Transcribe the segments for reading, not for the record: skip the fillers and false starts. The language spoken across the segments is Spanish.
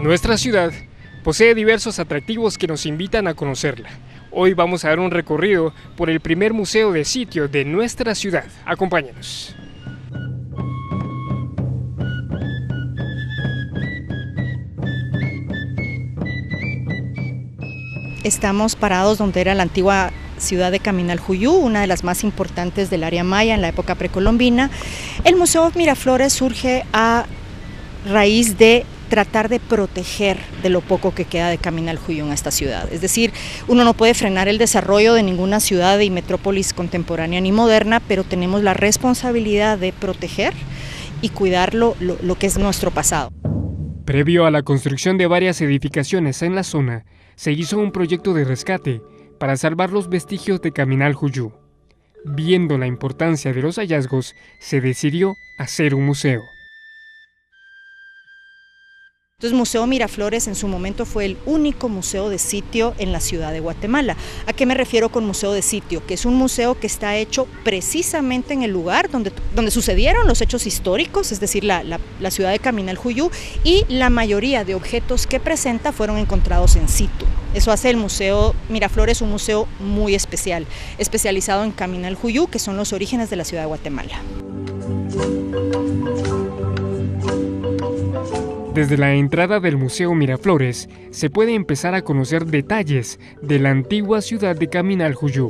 Nuestra ciudad posee diversos atractivos que nos invitan a conocerla. Hoy vamos a dar un recorrido por el primer museo de sitio de nuestra ciudad. Acompáñanos. Estamos parados donde era la antigua ciudad de Caminaljuyu, una de las más importantes del área maya en la época precolombina. El Museo Miraflores surge a raíz de tratar de proteger de lo poco que queda de Caminaljuyu en esta ciudad. Es decir, uno no puede frenar el desarrollo de ninguna ciudad y metrópolis contemporánea ni moderna, pero tenemos la responsabilidad de proteger y cuidar lo que es nuestro pasado. Previo a la construcción de varias edificaciones en la zona, se hizo un proyecto de rescate para salvar los vestigios de Caminaljuyu. Viendo la importancia de los hallazgos, se decidió hacer un museo. Entonces, Museo Miraflores en su momento fue el único museo de sitio en la ciudad de Guatemala. ¿A qué me refiero con museo de sitio? Que es un museo que está hecho precisamente en el lugar donde sucedieron los hechos históricos, es decir, la ciudad de Caminaljuyu, y la mayoría de objetos que presenta fueron encontrados en situ. Eso hace el Museo Miraflores un museo muy especial, especializado en Caminaljuyu, que son los orígenes de la ciudad de Guatemala. Desde la entrada del Museo Miraflores se puede empezar a conocer detalles de la antigua ciudad de Caminaljuyu.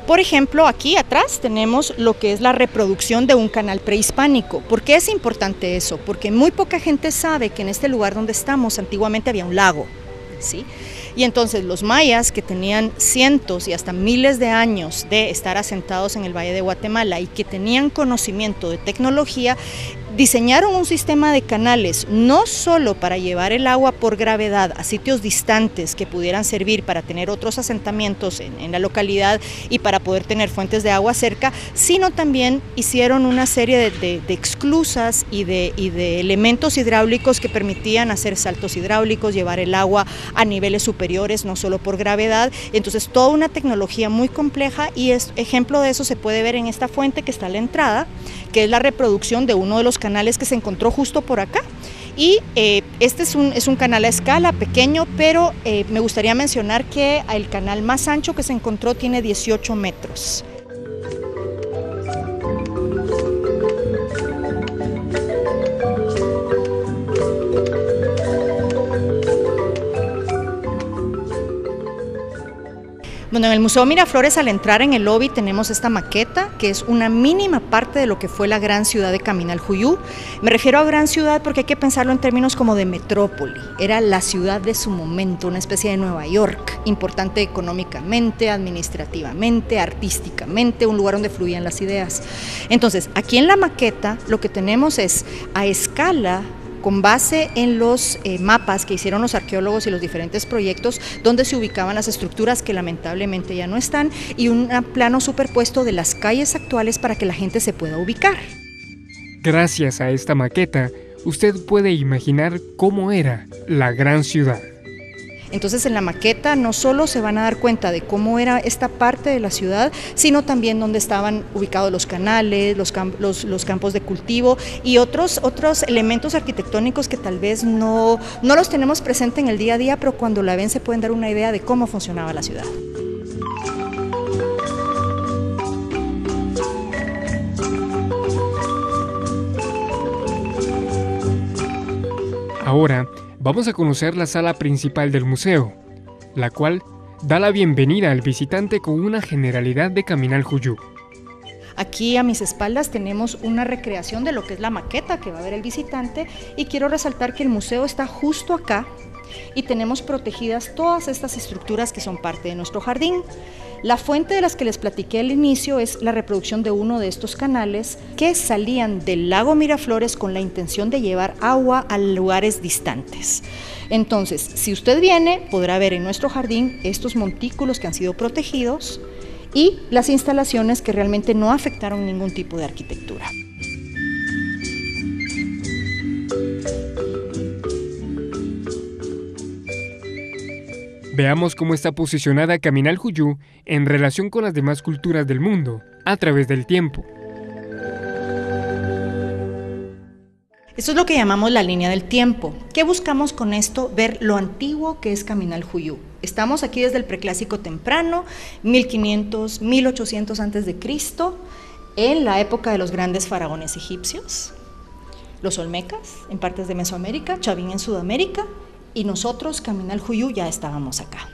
Por ejemplo, aquí atrás tenemos lo que es la reproducción de un canal prehispánico. ¿Por qué es importante eso? Porque muy poca gente sabe que en este lugar donde estamos antiguamente había un lago, ¿sí? Y entonces los mayas, que tenían cientos y hasta miles de años de estar asentados en el Valle de Guatemala y que tenían conocimiento de tecnología, diseñaron un sistema de canales no solo para llevar el agua por gravedad a sitios distantes que pudieran servir para tener otros asentamientos en la localidad y para poder tener fuentes de agua cerca, sino también hicieron una serie de esclusas y de elementos hidráulicos que permitían hacer saltos hidráulicos, llevar el agua a niveles superiores, no solo por gravedad. Entonces, toda una tecnología muy compleja, y ejemplo de eso se puede ver en esta fuente que está a la entrada, que es la reproducción de uno de los canales que se encontró justo por acá. Y este es un canal a escala pequeño, pero me gustaría mencionar que el canal más ancho que se encontró tiene 18 metros. Bueno, en el Museo Miraflores, al entrar en el lobby, tenemos esta maqueta, que es una mínima parte de lo que fue la gran ciudad de Caminaljuyu. Me refiero a gran ciudad porque hay que pensarlo en términos como de metrópoli. Era la ciudad de su momento, una especie de Nueva York, importante económicamente, administrativamente, artísticamente, un lugar donde fluían las ideas. Entonces, aquí en la maqueta lo que tenemos es a escala, con base en los mapas que hicieron los arqueólogos y los diferentes proyectos, donde se ubicaban las estructuras que lamentablemente ya no están, y un plano superpuesto de las calles actuales para que la gente se pueda ubicar. Gracias a esta maqueta, usted puede imaginar cómo era la gran ciudad. Entonces, en la maqueta no solo se van a dar cuenta de cómo era esta parte de la ciudad, sino también dónde estaban ubicados los canales, los campos de cultivo y otros elementos arquitectónicos que tal vez no los tenemos presente en el día a día, pero cuando la ven se pueden dar una idea de cómo funcionaba la ciudad. Ahora vamos a conocer la sala principal del museo, la cual da la bienvenida al visitante con una generalidad de Caminaljuyu. Aquí a mis espaldas tenemos una recreación de lo que es la maqueta que va a ver el visitante, y quiero resaltar que el museo está justo acá y tenemos protegidas todas estas estructuras que son parte de nuestro jardín. La fuente de las que les platiqué al inicio es la reproducción de uno de estos canales que salían del lago Miraflores con la intención de llevar agua a lugares distantes. Entonces, si usted viene, podrá ver en nuestro jardín estos montículos que han sido protegidos y las instalaciones que realmente no afectaron ningún tipo de arquitectura. Veamos cómo está posicionada Caminaljuyu en relación con las demás culturas del mundo a través del tiempo. Esto es lo que llamamos la línea del tiempo. ¿Qué buscamos con esto? Ver lo antiguo que es Caminal Juyú. Estamos aquí desde el preclásico temprano, 1500, 1800 antes de Cristo, en la época de los grandes faraones egipcios, los olmecas en partes de Mesoamérica, Chavín en Sudamérica, y nosotros, Caminal Juyú, ya estábamos acá.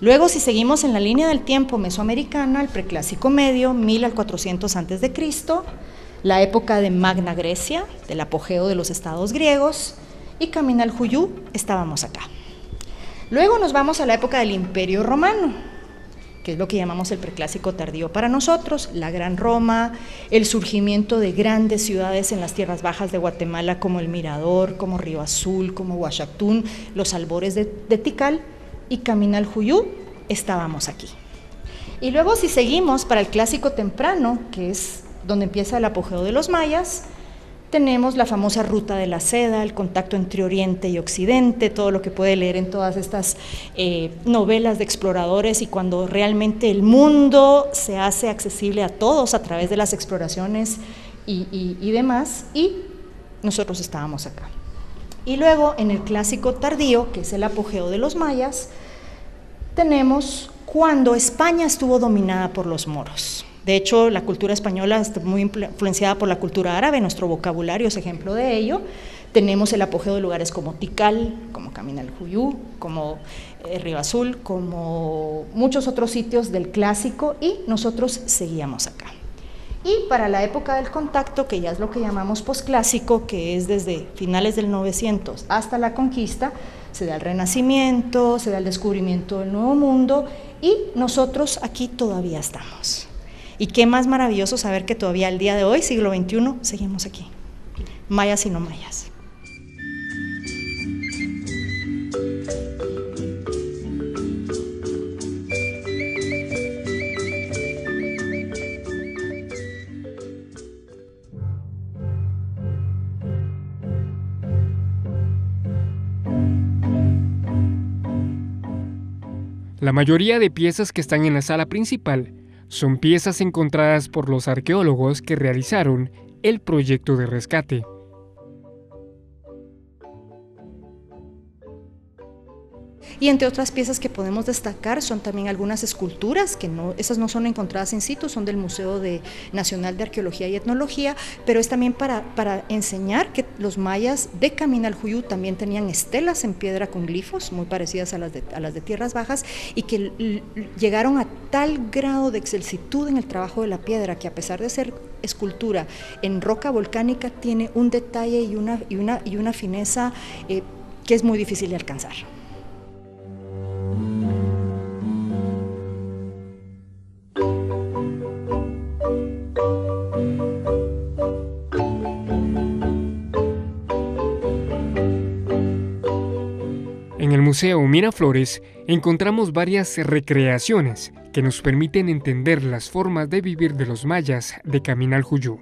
Luego, si seguimos en la línea del tiempo mesoamericana, el preclásico medio, 1000 al 400 antes de Cristo, la época de Magna Grecia, del apogeo de los estados griegos, y Caminal Juyú, estábamos acá. Luego nos vamos a la época del Imperio Romano, que es lo que llamamos el preclásico tardío para nosotros, la Gran Roma, el surgimiento de grandes ciudades en las tierras bajas de Guatemala como El Mirador, como Río Azul, como Huachactún, los albores de Tikal, y Caminal Juyú, estábamos aquí. Y luego si seguimos para el clásico temprano, que es donde empieza el apogeo de los mayas, tenemos la famosa ruta de la seda, el contacto entre Oriente y Occidente, todo lo que puede leer en todas estas novelas de exploradores, y cuando realmente el mundo se hace accesible a todos a través de las exploraciones y demás, y nosotros estábamos acá. Y luego en el clásico tardío, que es el apogeo de los mayas, tenemos cuando España estuvo dominada por los moros. De hecho, la cultura española está muy influenciada por la cultura árabe, nuestro vocabulario es ejemplo de ello. Tenemos el apogeo de lugares como Tikal, como Caminal Juyú, como Río Azul, como muchos otros sitios del clásico, y nosotros seguíamos acá. Y para la época del contacto, que ya es lo que llamamos posclásico, que es desde finales del 900 hasta la conquista, se da el Renacimiento, se da el descubrimiento del Nuevo Mundo, y nosotros aquí todavía estamos. Y qué más maravilloso saber que todavía al día de hoy, siglo XXI, seguimos aquí, mayas y no mayas. La mayoría de piezas que están en la sala principal son piezas encontradas por los arqueólogos que realizaron el proyecto de rescate. Y entre otras piezas que podemos destacar son también algunas esculturas, que esas no son encontradas in situ, son del Museo Nacional de Arqueología y Etnología, pero es también para enseñar que los mayas de Caminal Juyú también tenían estelas en piedra con glifos, muy parecidas a las de tierras bajas, y que llegaron a tal grado de excelsitud en el trabajo de la piedra, que a pesar de ser escultura en roca volcánica, tiene un detalle y una fineza que es muy difícil de alcanzar. En el Museo Miraflores encontramos varias recreaciones que nos permiten entender las formas de vivir de los mayas de Caminal Juyú.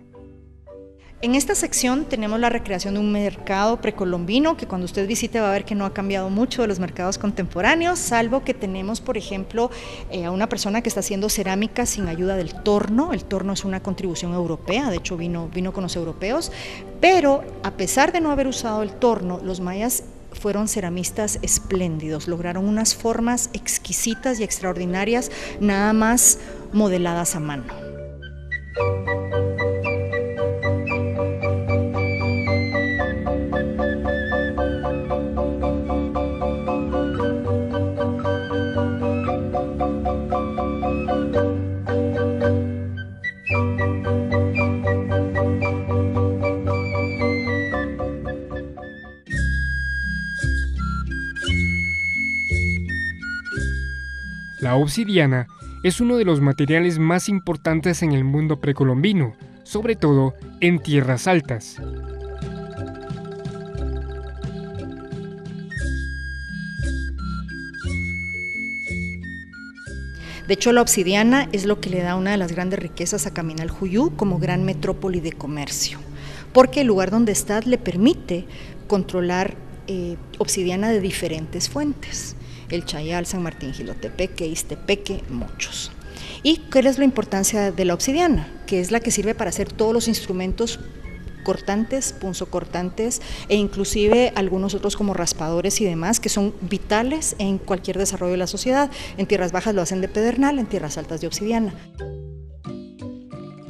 En esta sección tenemos la recreación de un mercado precolombino que cuando usted visite va a ver que no ha cambiado mucho de los mercados contemporáneos, salvo que tenemos, por ejemplo, a una persona que está haciendo cerámica sin ayuda del torno. El torno es una contribución europea, de hecho vino con los europeos, pero a pesar de no haber usado el torno, los mayas fueron ceramistas espléndidos, lograron unas formas exquisitas y extraordinarias, nada más modeladas a mano. La obsidiana es uno de los materiales más importantes en el mundo precolombino, sobre todo en tierras altas. De hecho, la obsidiana es lo que le da una de las grandes riquezas a Caminal Juyú como gran metrópoli de comercio, porque el lugar donde está le permite controlar obsidiana de diferentes fuentes. El Chayal, San Martín, Jilotepeque, Ixtepeque, muchos. ¿Y cuál es la importancia de la obsidiana? Que es la que sirve para hacer todos los instrumentos cortantes, punzocortantes e inclusive algunos otros como raspadores y demás que son vitales en cualquier desarrollo de la sociedad. En tierras bajas lo hacen de pedernal, en tierras altas de obsidiana.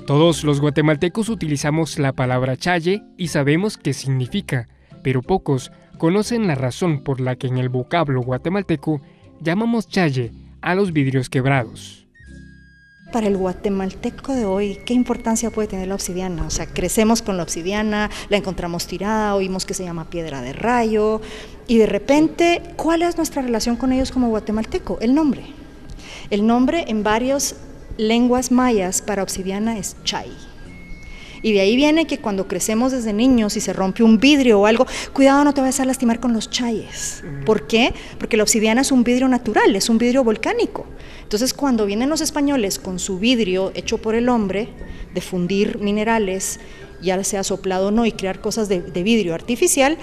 Todos los guatemaltecos utilizamos la palabra challe y sabemos qué significa, pero pocos conocen la razón por la que en el vocablo guatemalteco llamamos challe a los vidrios quebrados. Para el guatemalteco de hoy, ¿qué importancia puede tener la obsidiana? O sea, crecemos con la obsidiana, la encontramos tirada, oímos que se llama piedra de rayo, y de repente, ¿cuál es nuestra relación con ellos como guatemalteco? El nombre. El nombre en varias lenguas mayas para obsidiana es chay. Y de ahí viene que cuando crecemos desde niños y se rompe un vidrio o algo, cuidado, no te vayas a lastimar con los chayes. ¿Por qué? Porque la obsidiana es un vidrio natural, es un vidrio volcánico. Entonces cuando vienen los españoles con su vidrio hecho por el hombre, de fundir minerales, ya sea soplado o no, y crear cosas de vidrio artificial,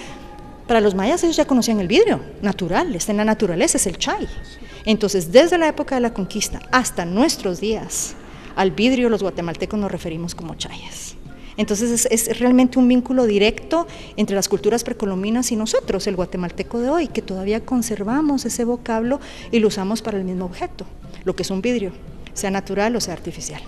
para los mayas ellos ya conocían el vidrio natural, está en la naturaleza, es el chay. Entonces desde la época de la conquista hasta nuestros días, al vidrio los guatemaltecos nos referimos como chayes. Entonces es realmente un vínculo directo entre las culturas precolombinas y nosotros, el guatemalteco de hoy, que todavía conservamos ese vocablo y lo usamos para el mismo objeto, lo que es un vidrio, sea natural o sea artificial.